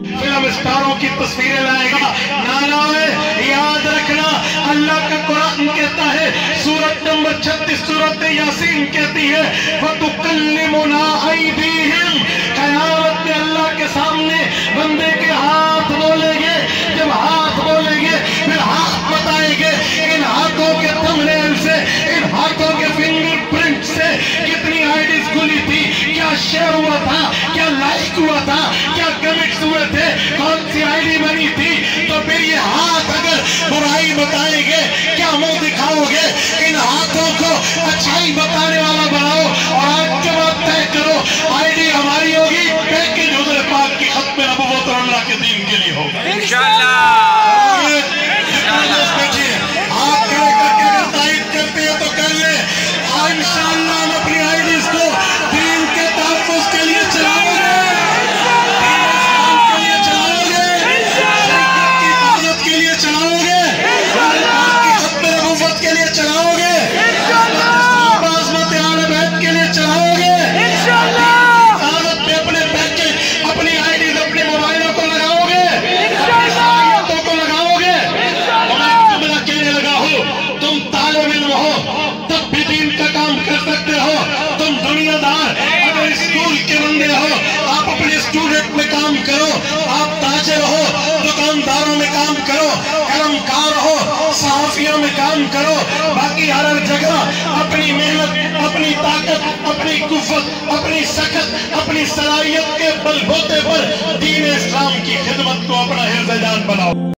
Film اسٹاروں کی تصویریں لائے گا، نانا یاد رکھنا اللہ کا قرآن کہتا ہے سورت نمبر 36 سورت یاسین کہتی ہے وَتُكَلِّمُنَا أَيْدِيهِمْ، قیامت میں اللہ کے سامنے بندے کے ہاتھ بولیں گے، جب ہاتھ بولیں گے پھر ہاتھ بتائیں گے ان ہاتھوں کے تھمب نیل سے، ان ہاتھوں کے فنگر پرنٹ سے کتنی آئیڈیز کھلی تھی، کیا شیئر ہوا تھا، کیا لائک ہوا تھا، کیا کمنٹس ہوئے تھے، کون سی آئی ڈی بنی تھی، تو پھر یہ ہاتھ اگر برائی بتائیں گے کیا منہ دکھاؤ گے؟ ان ہاتھوں کو اچھائی بتانے والا بناؤ اور آج کے بعد طے کرو آئی ڈی ہماری ہوگی، پیکج حضور پاک کی ختم نبوت اور اللہ کے دین کے لیے ہوگا انشاءاللہ۔ آپ کھڑے کر کے اگر تائید کرتے ہیں تو کر لیں، انشاءاللہ ہم اپنی آئی ڈیز کو دین کے تحفظ کے لیے چلاؤ گے، میں کام کرو، آپ تاجر ہو، دکانداروں میں کام کرو، علم کار ہو، صحافیوں میں کام کرو، باقی ہر جگہ اپنی محنت، اپنی طاقت، اپنی قوت، اپنی سخت، اپنی صلاحیت کے بل بوتے پر دین اسلام کی خدمت کو اپنا حرز جان بناؤ۔